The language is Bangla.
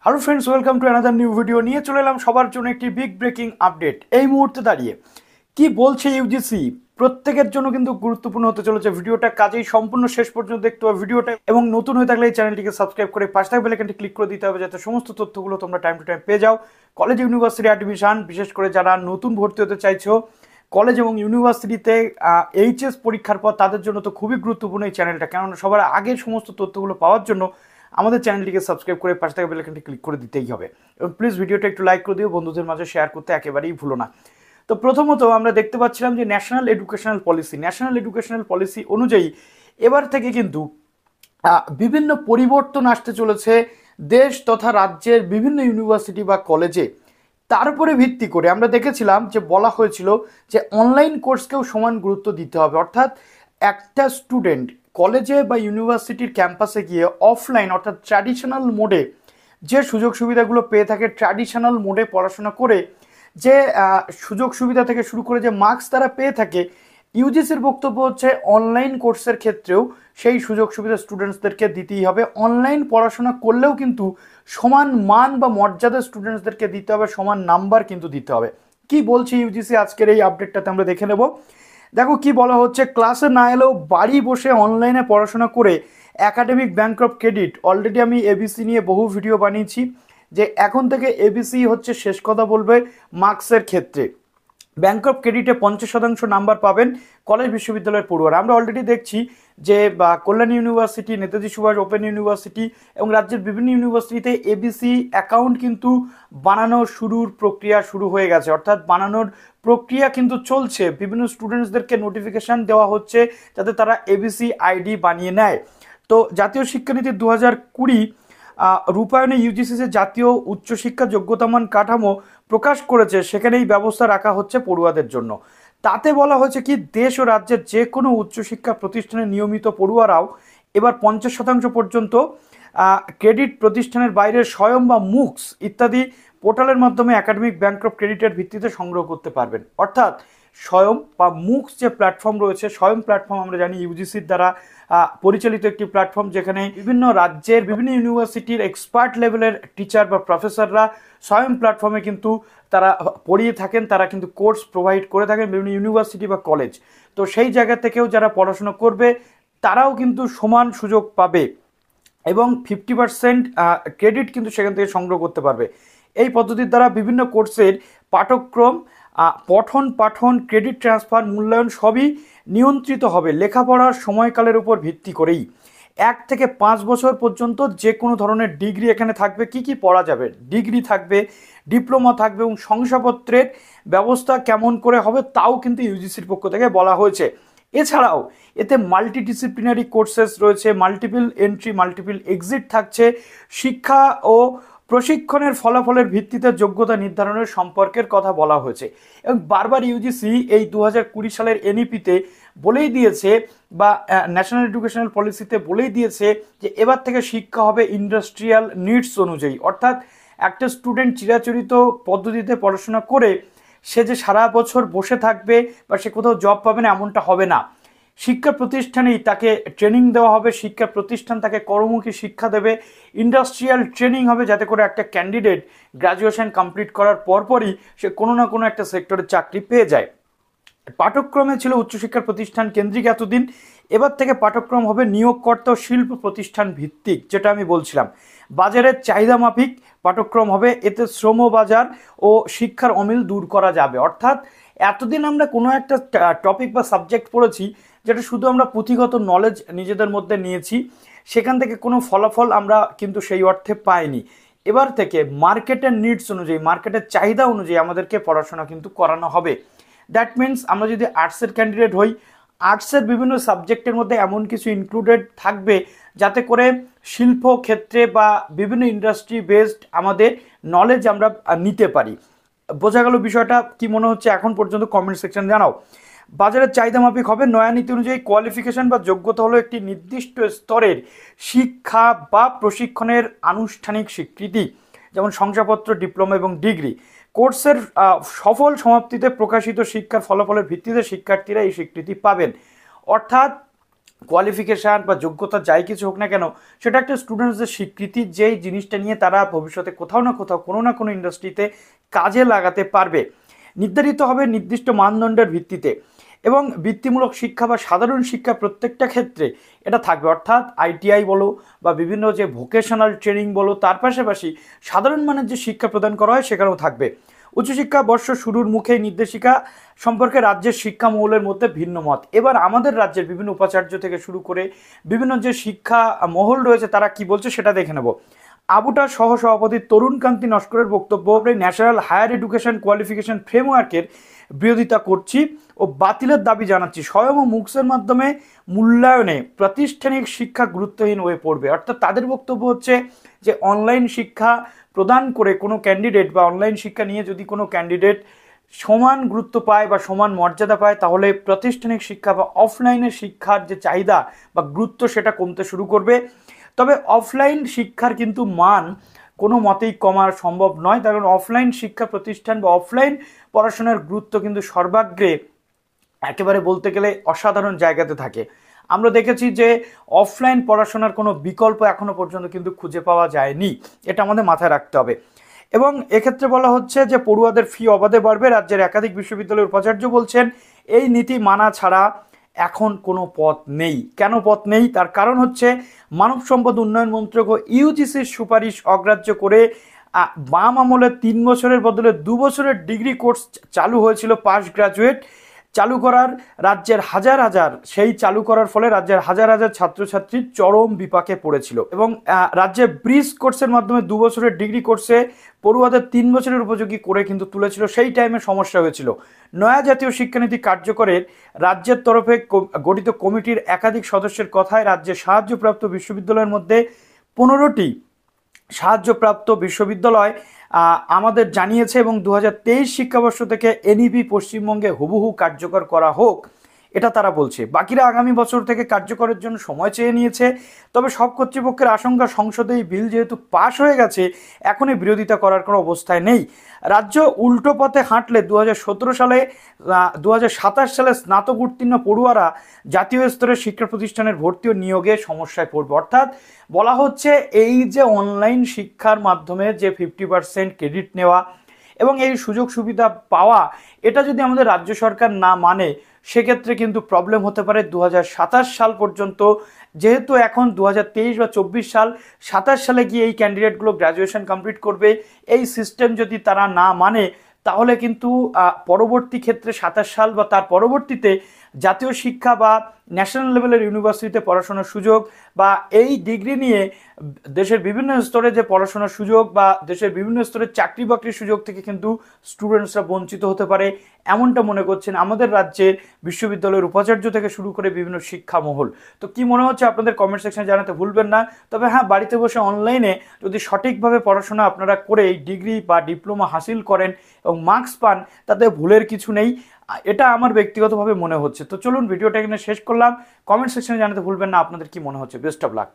Hello friends, welcome to another new video. নিয়ে চলে এলাম সবার জন্য একটি বিগ ব্রেকিং আপডেট। এই মুহূর্তে দাঁড়িয়ে কি বলছে ইউজিসি প্রত্যেকের জন্য কিন্তু গুরুত্বপূর্ণ হতে চলেছে। ভিডিওটা কাজেই সম্পূর্ণ শেষ পর্যন্ত দেখতে হবে ভিডিওটা, এবং নতুন হয়ে থাকলে এই চ্যানেলটিকে সাবস্ক্রাইব করে পাশে থাকা বেল আইকনটি ক্লিক করে দিতে হবে, যাতে সমস্ত তথ্যগুলো তোমরা টাইম টু টাইম পেয়ে যাও। কলেজ ইউনিভার্সিটি অ্যাডমিশন, বিশেষ করে যারা নতুন ভর্তি হতে চাইছো কলেজ এবং ইউনিভার্সিটিতে এইচএস পরীক্ষার পর, তাদের জন্য তো খুবই গুরুত্বপূর্ণ এই চ্যানেলটা, কেননা সবার আগে সমস্ত তথ্যগুলো পাওয়ার জন্য আমাদের চ্যানেলটিকে সাবস্ক্রাইব করে পাশে থাকা বেল আইকনটি ক্লিক করে দিতেই হবে। এবং প্লিজ ভিডিওটা একটু লাইক করে দিও, বন্ধুদের মাঝে শেয়ার করতে একেবারেই ভুলো না। তো প্রথমত আমরা দেখতে পাচ্ছিলাম যে ন্যাশনাল এডুকেশনাল পলিসি অনুযায়ী এবার থেকে কিন্তু বিভিন্ন পরিবর্তন আসতে চলেছে দেশ তথা রাজ্যের বিভিন্ন ইউনিভার্সিটি বা কলেজে। তার উপরে ভিত্তি করে আমরা দেখেছিলাম যে বলা হয়েছিল যে অনলাইন কোর্সকেও সমান গুরুত্ব দিতে হবে, অর্থাৎ একটা স্টুডেন্ট কলেজে বা ইউনিভার্সিটির ক্যাম্পাসে গিয়ে অফলাইন অর্থাৎ ট্র্যাডিশনাল মোডে যে সুযোগ সুবিধাগুলো পেয়ে থাকে, ট্র্যাডিশনাল মোডে পড়াশোনা করে যে সুযোগ সুবিধা থেকে শুরু করে যে মার্কস তারা পেয়ে থাকে, ইউজিসির বক্তব্য হচ্ছে অনলাইন কোর্সের ক্ষেত্রেও সেই সুযোগ সুবিধা স্টুডেন্টসদেরকে দিতেই হবে। অনলাইন পড়াশোনা করলেও কিন্তু সমান মান বা মর্যাদা স্টুডেন্টসদেরকে দিতে হবে, সমান নাম্বার কিন্তু দিতে হবে। কি বলছে ইউজিসি আজকের এই আপডেটটাতে আমরা দেখে নেব। দেখো কি বলা হচ্ছে, ক্লাসে না এলেও বাড়ি বসে অনলাইনে পড়াশোনা করে একাডেমিক ব্যাংক্রাফট ক্রেডিট। অলরেডি আমি এবিসি নিয়ে বহু ভিডিও বানিয়েছি যে এখন থেকে এবিসি হচ্ছে শেষ কথা বলবে মার্কসের ক্ষেত্রে। ব্যাংক্রাফট ক্রেডিটে 50% নাম্বার পাবেন কলেজ বিশ্ববিদ্যালয়ের পড়ুয়ারা। আমরা অলরেডি দেখছি যে Kalyan university, Netaji Subhash open university এবং রাজ্যের বিভিন্ন ইউনিভার্সিটিতে এবিসি অ্যাকাউন্ট কিন্তু বানানো প্রক্রিয়া শুরু হয়ে গেছে, অর্থাৎ বানানোর প্রক্রিয়া কিন্তু চলছে। বিভিন্ন স্টুডেন্টসদেরকে নোটিফিকেশান দেওয়া হচ্ছে যাতে তারা এবিসি আইডি বানিয়ে নেয়। তো জাতীয় শিক্ষানীতি 2020 রূপায়ণে ইউজিসি যে জাতীয় উচ্চশিক্ষা যোগ্যতামান কাঠামো প্রকাশ করেছে, সেখানে এই ব্যবস্থা রাখা হচ্ছে পড়ুয়াদের জন্য। তাতে বলা হয়েছে কি, দেশ ও রাজ্যের যে কোনো উচ্চশিক্ষা প্রতিষ্ঠানে নিয়মিত পড়ুয়ারাও এবার 50% পর্যন্ত ক্রেডিট প্রতিষ্ঠানের বাইরে স্বয়ং বা মুক্স ইত্যাদি পোর্টালের মাধ্যমে একাডেমিক ব্যাংক্রাফট ক্রেডিটের ভিত্তিতে সংগ্রহ করতে পারবেন। অর্থাৎ স্বয়ং বা মুক্স যে প্ল্যাটফর্ম রয়েছে, স্বয়ং প্ল্যাটফর্ম আমরা জানি ইউজিসির দ্বারা পরিচালিত একটি প্ল্যাটফর্ম, যেখানে বিভিন্ন রাজ্যের বিভিন্ন ইউনিভার্সিটির এক্সপার্ট লেভেলের টিচার বা প্রফেসররা স্বয়ং প্ল্যাটফর্মে কিন্তু তারা পড়িয়ে থাকেন, তারা কিন্তু কোর্স প্রোভাইড করে থাকেন বিভিন্ন ইউনিভার্সিটি বা কলেজ। তো সেই জায়গা থেকেও যারা পড়াশোনা করবে তারাও কিন্তু সমান সুযোগ পাবে এবং 50% ক্রেডিট কিন্তু সেখান থেকে সংগ্রহ করতে পারবে। এই পদ্ধতির দ্বারা বিভিন্ন কোর্সের পাঠ্যক্রম, পঠন পাঠন, ক্রেডিট ট্রান্সফার, মূল্যায়ন সবই নিয়ন্ত্রিত হবে লেখাপড়ার সময়কালের উপর ভিত্তি করেই। 1 থেকে 5 বছর পর্যন্ত যে কোনো ধরনের ডিগ্রি এখানে থাকবে। কি কি পড়া যাবে? ডিগ্রি থাকবে, ডিপ্লোমা থাকবে, এবং শংসাপত্রের ব্যবস্থা কেমন করে হবে তাও কিন্তু ইউজিসির পক্ষ থেকে বলা হয়েছে। এছাড়াও এতে মাল্টিডিসিপ্লিনারি কোর্সেস রয়েছে, মাল্টিপল এন্ট্রি মাল্টিপল এক্সিট থাকছে, শিক্ষা ও প্রশিক্ষণের ফলাফলের ভিত্তিতে যোগ্যতা নির্ধারণের সম্পর্কের কথা বলা হয়েছে। এবং বারবার ইউজিসি এই 2020 সালের এনইপিতে বলেই দিয়েছে বা ন্যাশনাল এডুকেশনাল পলিসিতে বলেই দিয়েছে যে এবার থেকে শিক্ষা হবে ইন্ডাস্ট্রিয়াল নিডস অনুযায়ী। অর্থাৎ একটা স্টুডেন্ট চিরাচরিত পদ্ধতিতে পড়াশোনা করে সে যে সারা বছর বসে থাকবে বা সে কোথাও জব পাবে না, এমনটা হবে না। শিক্ষা প্রতিষ্ঠানেই তাকে ট্রেনিং দেওয়া হবে, শিক্ষা প্রতিষ্ঠান তাকে কর্মমুখী শিক্ষা দেবে, ইন্ডাস্ট্রিয়াল ট্রেনিং হবে, যাতে করে একটা ক্যান্ডিডেট গ্র্যাজুয়েশন কমপ্লিট করার পরপরই সে কোনো না কোনো একটা সেক্টরে চাকরি পেয়ে যায়। পাঠ্যক্রমে ছিল উচ্চশিক্ষা প্রতিষ্ঠান কেন্দ্রিক এতদিন, এবার থেকে পাঠ্যক্রম হবে নিয়োগকর্তা ও শিল্প প্রতিষ্ঠান ভিত্তিক, যেটা আমি বলছিলাম। বাজারের চাহিদা মাফিক পাঠ্যক্রম হবে, এতে শ্রম বাজার ও শিক্ষার অমিল দূর করা যাবে। অর্থাৎ এতদিন আমরা কোনো একটা টপিক বা সাবজেক্ট পড়েছি যেটা শুধু আমরা পুঁথিগত নলেজ নিজেদের মধ্যে নিয়েছি, সেখান থেকে কোনো ফলাফল আমরা কিন্তু সেই অর্থে পাইনি। এবার থেকে মার্কেটের নিডস অনুযায়ী, মার্কেটের চাহিদা অনুযায়ী আমাদেরকে পড়াশোনা কিন্তু করানো হবে। দ্যাট মিনস আমরা যদি আর্টসের ক্যান্ডিডেট হই, আর্টসের বিভিন্ন সাবজেক্টের মধ্যে এমন কিছু ইনক্লুডেড থাকবে যাতে করে শিল্প ক্ষেত্রে বা বিভিন্ন ইন্ডাস্ট্রি বেসড আমাদের নলেজ আমরা নিতে পারি। বোঝা গেল বিষয়টা? কি মনে হচ্ছে এখন পর্যন্ত? কমেন্ট সেকশন জানাও। বাজারের চাহিদা মাফিক হবে, নয়া নীতি অনুযায়ী কোয়ালিফিকেশন বা যোগ্যতা হলো একটি নির্দিষ্ট স্তরের শিক্ষা বা প্রশিক্ষণের আনুষ্ঠানিক স্বীকৃতি, যেমন শংসাপত্র, ডিপ্লোমা এবং ডিগ্রি। কোর্সের সফল সমাপ্তিতে প্রকাশিত শিক্ষার ফলাফলের ভিত্তিতে শিক্ষার্থীরা এই স্বীকৃতি পাবেন। অর্থাৎ কোয়ালিফিকেশান বা যোগ্যতা যাই কিছু হোক না কেন, সেটা একটা স্টুডেন্টসদের স্বীকৃতি, যেই জিনিসটা নিয়ে তারা ভবিষ্যতে কোথাও না কোথাও কোনো না কোনো ইন্ডাস্ট্রিতে কাজে লাগাতে পারবে, নির্ধারিত হবে নির্দিষ্ট মানদণ্ডের ভিত্তিতে। এবং বৃত্তিমূলক শিক্ষা বা সাধারণ শিক্ষা প্রত্যেকটা ক্ষেত্রে এটা থাকবে, অর্থাৎ আইটিআই বলো বা বিভিন্ন যে ভোকেশনাল ট্রেনিং বলো, তার পাশাপাশি সাধারণ মানের যে শিক্ষা প্রদান করা হয় সেখানেও থাকবে। উচ্চশিক্ষা বর্ষ শুরুর মুখে নির্দেশিকা সম্পর্কে রাজ্যের শিক্ষা মহলের মধ্যে ভিন্ন মত। এবার আমাদের রাজ্যের বিভিন্ন উপাচার্য থেকে শুরু করে বিভিন্ন যে শিক্ষা মহল রয়েছে তারা কি বলছে সেটা দেখে নেব। আবুটার সহসভাপতি তরুণ কান্তি নস্করের বক্তব্য, ন্যাশনাল হায়ার এডুকেশন কোয়ালিফিকেশন ফ্রেমওয়ার্কের বিরোধিতা করছি ও বাতিলের দাবি জানাচ্ছি। স্বয়ং ও মুক্সের মাধ্যমে মূল্যায়নে প্রাতিষ্ঠানিক শিক্ষা গুরুত্বহীন হয়ে পড়বে। অর্থাৎ তাদের বক্তব্য হচ্ছে যে অনলাইন শিক্ষা প্রদান করে কোনো ক্যান্ডিডেট বা অনলাইন শিক্ষা নিয়ে যদি কোনো ক্যান্ডিডেট সমান গুরুত্ব পায় বা সমান মর্যাদা পায়, তাহলে প্রাতিষ্ঠানিক শিক্ষা বা অফলাইনের শিক্ষার যে চাহিদা বা গুরুত্ব সেটা কমতে শুরু করবে। তবে অফলাইন শিক্ষার কিন্তু মান কোনো মতেই কমা সম্ভব নয়, কারণ অফলাইন শিক্ষা প্রতিষ্ঠান বা অফলাইন পড়াশোনার গুরুত্ব কিন্তু সর্বাগ্রে একেবারে বলতে গেলে অসাধারণ জায়গাতে থাকে। আমরা দেখেছি যে অফলাইন পড়াশোনার কোনো বিকল্প এখনো পর্যন্ত কিন্তু খুঁজে পাওয়া যায়নি, এটা আমাদের মাথায় রাখতে হবে। এবং এক্ষেত্রে বলা হচ্ছে যে পড়ুয়াদের ফি অবাধে বাড়বে। রাজ্যের একাধিক বিশ্ববিদ্যালয়ের উপাচার্য বলছেন এই নীতি মানা ছাড়া এখন কোনো পথ নেই। কেন পথ নেই? তার কারণ হচ্ছে মানব সম্পদ উন্নয়ন মন্ত্রক ও ইউজিসির সুপারিশ অগ্রাহ্য করে বাম আমলে 3 বছরের বদলে 2 বছরের ডিগ্রি কোর্স চালু হয়েছিল পাস গ্রাজুয়েট চালু করার রাজ্যের চালু করার ফলে রাজ্যের হাজার হাজার ছাত্রছাত্রীর চরম বিপাকে পড়েছিল। এবং রাজ্যে ব্রিজ কোর্সের মাধ্যমে 2 বছরের ডিগ্রি কোর্সে পড়ুয়াদের 3 বছরের উপযোগী করে কিন্তু তুলেছিল, সেই টাইমে সমস্যা হয়েছিল। নয়া জাতীয় শিক্ষানীতি কার্যকরের রাজ্যের তরফে গঠিত কমিটির একাধিক সদস্যের কথায় রাজ্যের সাহায্যপ্রাপ্ত বিশ্ববিদ্যালয়ের মধ্যে 15টি সাহায্যপ্রাপ্ত বিশ্ববিদ্যালয় আমাদের জানিয়েছে এবং 2023 শিক্ষাবর্ষ থেকে এনইপি পশ্চিমবঙ্গে হুবহু কার্যকর করা হোক, এটা তারা বলছে। বাকিরা আগামী বছর থেকে কার্যকরের জন্য সময় চেয়ে নিয়েছে। তবে সব কর্তৃপক্ষের আশঙ্কা সংসদে এই বিল যেহেতু পাশ হয়ে গেছে, এখনই বিরোধিতা করার কোনো অবস্থায় নেই। রাজ্য উল্টো পথে হাঁটলে 2017 সালে 2027 সালে স্নাতক উত্তীর্ণ পড়ুয়ারা জাতীয় স্তরের শিক্ষা প্রতিষ্ঠানের ভর্তি ও নিয়োগে সমস্যায় পড়বে। অর্থাৎ বলা হচ্ছে এই যে অনলাইন শিক্ষার মাধ্যমে যে 50% ক্রেডিট নেওয়া এবং এই সুযোগ সুবিধা পাওয়া, এটা যদি আমাদের রাজ্য সরকার না মানে সেক্ষেত্রে কিন্তু প্রবলেম হতে পারে 2027 সাল পর্যন্ত। যেহেতু এখন 2023 বা 24 সাল, 27 সালে গিয়ে এই ক্যান্ডিডেটগুলো গ্র্যাজুয়েশন কমপ্লিট করবে, এই সিস্টেম যদি তারা না মানে তাহলে কিন্তু পরবর্তী ক্ষেত্রে 27 সাল বা তার পরবর্তীতে জাতীয় শিক্ষা বা ন্যাশনাল লেভেলের ইউনিভার্সিটিতে পড়াশোনার সুযোগ বা এই ডিগ্রি নিয়ে দেশের বিভিন্ন স্তরে যে পড়াশোনার সুযোগ বা দেশের বিভিন্ন স্তরে চাকরি বাকরির সুযোগ থেকে কিন্তু স্টুডেন্টসরা বঞ্চিত হতে পারে, এমনটা মনে করছেন আমাদের রাজ্যের বিশ্ববিদ্যালয়ের উপাচার্য থেকে শুরু করে বিভিন্ন শিক্ষা মহল। তো কি মনে হচ্ছে আপনাদের কমেন্ট সেকশনে জানাতে ভুলবেন না। তবে হ্যাঁ, বাড়িতে বসে অনলাইনে যদি সঠিকভাবে পড়াশোনা আপনারা করে এই ডিগ্রি বা ডিপ্লোমা হাসিল করেন এবং মার্কস পান, তাতে ভুলের কিছু নেই, এটা আমার ব্যক্তিগতভাবে মনে হচ্ছে। তো চলুন ভিডিওটা এখানে শেষ করলাম। কমেন্ট সেকশনে জানাতে ভুলবেন না আপনাদের কি মনে হচ্ছে। Best of luck.